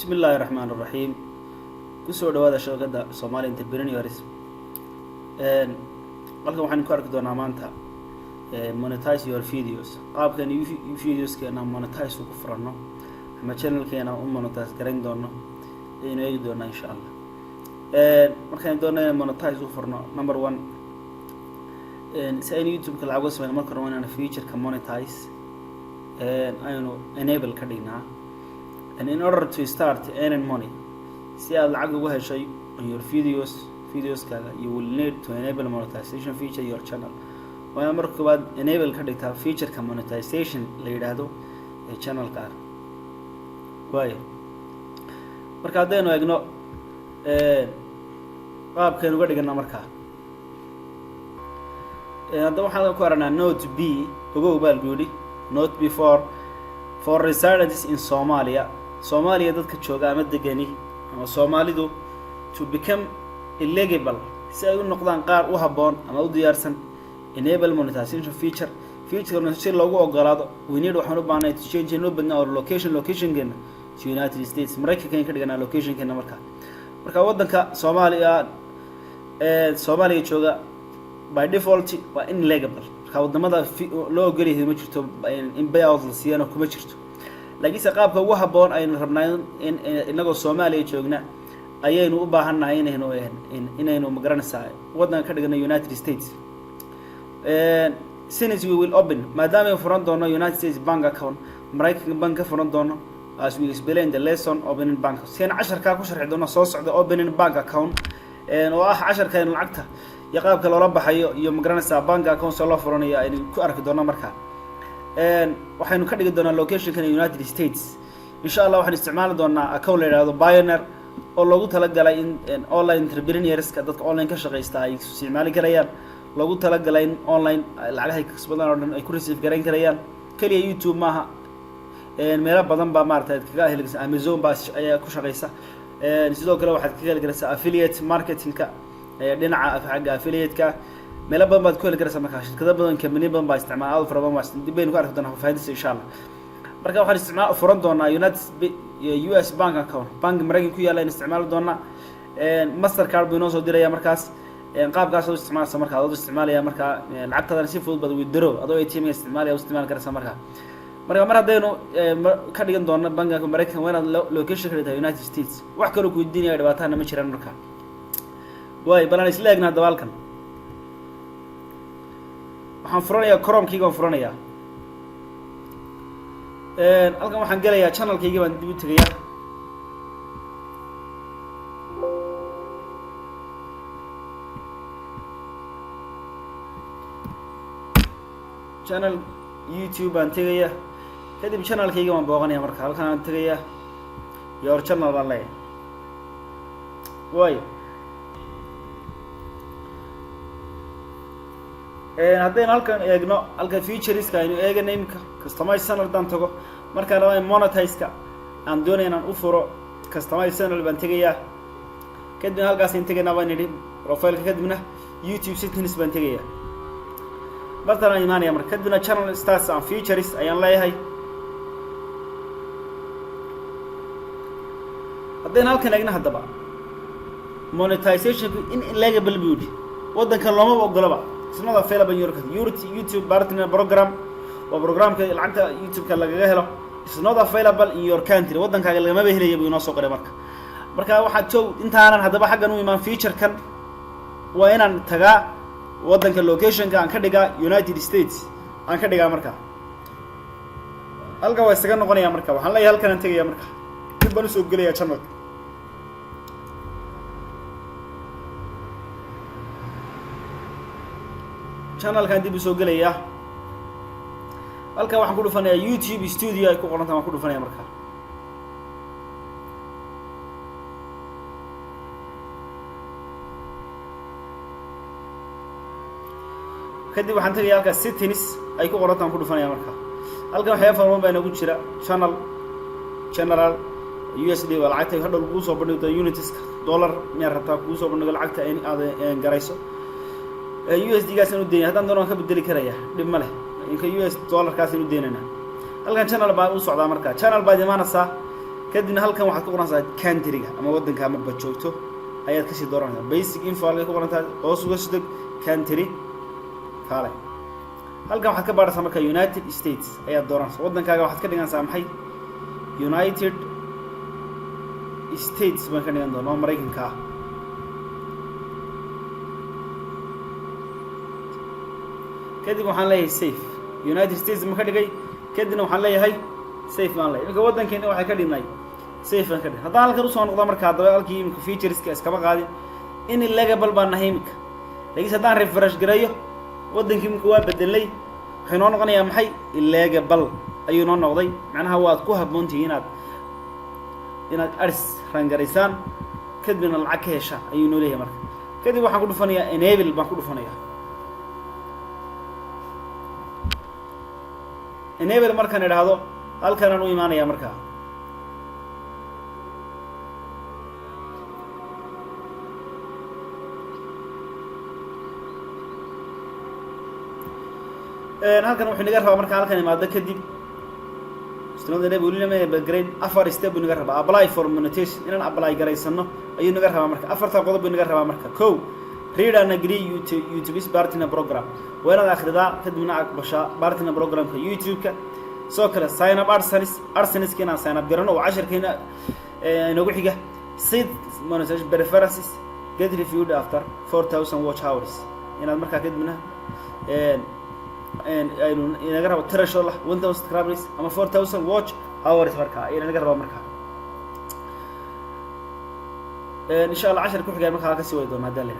بسم الله الرحمن الرحيم كسر دوادة شغلة Somali entrepreneurs halkan waxaan ku arki doonaa maanta monetize your videos qaabkan videos keena monetize ku furano ama channel keena monetize garan doono inuu eegi doona insha Allah markaan doonaa monetize ku furno number 1 si ay YouTube ka lacag soo marka hore inaan feature ka monetize aynu enable ka dhignaa. And in order to start earning money, see how you heshay on your videos kaga, you will need to enable monetization feature your channel. When marka baad enable ka dhigtaa feature ka monetization la yiraahdo ee channel ka. Way. Marka hadaynu eegno qaabkan uga dhigana marka. Hadda waxaan ku aragnaa note B ugu baalgoodi note B for residents in Somalia dadka jooga ama degani ama Soomaalidu to become eligible si ay u noqdaan qaar u haboon ama u diyaarsan enable monetization feature si loogu ogolaado we need waxaan u baahnay to change our location keena to United States Mareykanka ka dhigana location keena marka wadanka Soomaaliya jooga by default waa ineligible marka wadamada loo ogol yahay ma jirto in buyout la siiyana kuma jirto laakiin qaabka ugu haboon aynu rabnaa in inagoo Soomaaliya joogna ayaynu u baahanahay inaynu magaranaysaa wadanka ka dhigana United States since we will open maadaama furan doono United States bank account Mareykanka bank ka furan doono as we explain the lesson opening bank seen 10 ka ku sharxi doono soo socda opening bank account oo ah 10 ka in lacagta iyo qaabka loola baxayo iyo magaranaysaa bank account soo loo furanayo aynu ku arki doono markaa waxaynu ka dhigi doonaa location kan United States insha Allah waxaan isticmaali doonaa account la yiraahdo Pioneer oo loogu talagalay in online entrepreneurs ka dadka online ka shaqeysta ay isticmaali karayaan loogu talagalay in online lacagaha ka kasbadaan oo dhan ay ku receive garan karayaan kaliya YouTube maaha meelo badan ba maartay kaga helaysa Amazon baa ayaa ku shaqeysa sidoo kale waxaad ka heli kartaa affiliate marketing ka dhinaca xagga affiliate ka meel badan baad ku heli karaysaa markaa shirkado badan company badan baa isticmaala fara badan dibeen ku arki doonaa faa'iidada insha Allah marka waxaan isticmaal furan doonaa US bank account bank Mareykanka ku yaala in isticmaal doonaa Mastercard buu noo soo diraya markaas qaabkaas oo isticmaalsa markaa adoo isticmaalaya markaa lacagtadan si fudud baad withdraw adoo ATM isticmaalaya isticmaal karaysaa markaa mar hadaynu ka dhigan doona banka Mareykanka weena location ka dhigta United States wax kale ku diinaya dhibaatana ma jiraan markaa way balan isla eegna dabaalkan waxaan furanayaa Chrome-kayga waan furanayaa halkan waxaan galayaa channel-kayga baan dib u tagayaa channel YouTube baan tagayaa kadib channel-kayga waan booqanayaa marka halkan aan tagayaa your channel baan leeyahay way haddaynu halkan eegno halka featureska aynu eegana imika customize channel dan tago marka la monetize-ka aan doonay inaan u furo customize channel baan tagayaa kadib halkaas in tagayna baan idhi profile-ka kadibna YouTube settings baan tagayaa badana imaanaya marka kadibna channel stats and features ayaan leeyahay haddaynu halkan eegna haddaba monetization in illegal beauty wadanka looma ogolaba It's not available in your YouTube partner program or program ka lacagta YouTube ka laga helo. It's not available in your country. Wadankaaga lagama helayo buu inoo soo qoray marka waxa joog intaanan hadaba xaggan u imaan feature kan waa inaan tagaa wadanka location ka aan ka dhigaa United States aan ka dhigaa marka halka way isaga noqonaya marka waxaan leeyahay halkan aan tagayaa marka dib baan u soo gelayaa channel channel-kan dib u soo galaya halka waxaan ku dhufanayaa YouTube studio ay ku qoran tahay waan ku dhufanayaa marka kadib waxaan tagayaa halka settings ay ku qoran tahay waan ku dhufanayaa marka halkan waxyaabo fara badan baa inagu jira channel general USD waa lacagta hadhow lagu soo bandhigo units dollar meel rabtaa kugu soo bandhigo lacagta in aad garayso USD gaas inuu deeyo haddaan doono ka bedeli karaya dib ma leh inka US dollar kaas inuu deynana halkan channel baa u socdaa marka channel baa imaanaysa kadibna halkan waxaad ku qoranaysaa country-ga ama waddanka marba joogto ayaad kasii dooranaysaa basic info halkay ku qoran tahay hoos uga soo deg country kale halkan waxaad ka baaraysaa marka United States ayaad dooranaysaa waddankaaga waxaad ka dhiganaysaa maxay United States baan ka dhigan doonaa Mareykanka kadib waxaan leeyahay safe United States ma ka dhigay kadibna waxaan leeyahay safe baan leeyahay marka waddankeena waxay ka dhignay safe baan ka dhigay haddaan halkan u soo noqdo marka hadaba halkii imika featureska iskama qaadin in illegal baan nahay imika laakiin haddaan refresh gareeyo waddankii imika waa bedelay waxay noo noqonayaa maxay illegal ayuu noo noqday macnaha waad ku habboontihiin inaad ads rangaraysaan kadibna lacag ka hesha ayuu noo leeyahay marka kadib waxaan ku dhufanayaa enable baan ku dhufanayaa enable markaan idhaahdo halkan aan u imaanayaa markaa halkan wuxuu naga rabaa markaan halkan imaado kadib istimada enable lama background afar step buu naga rabaa apply for monetization inaan apply garaysano ayuu naga rabaa marka afarta qodob buu naga rabaa marka kow read and agree YouTube's partner program وأنا آخر ذا كدمنا أكبشة partner program في YouTube كا سو كلا sign up AdSense كنا sign up جرنا و10 كنا نقول حاجة seed monetization preferences get reviewed after 4,000 watch hours إن المركز كدمنا إن نقرأ threshold 1,000 subscribers أما 4,000 watch hours مركز إن نقرأ مركز إن شاء الله 10 كل حاجة مركز كسوي دون هذا لنا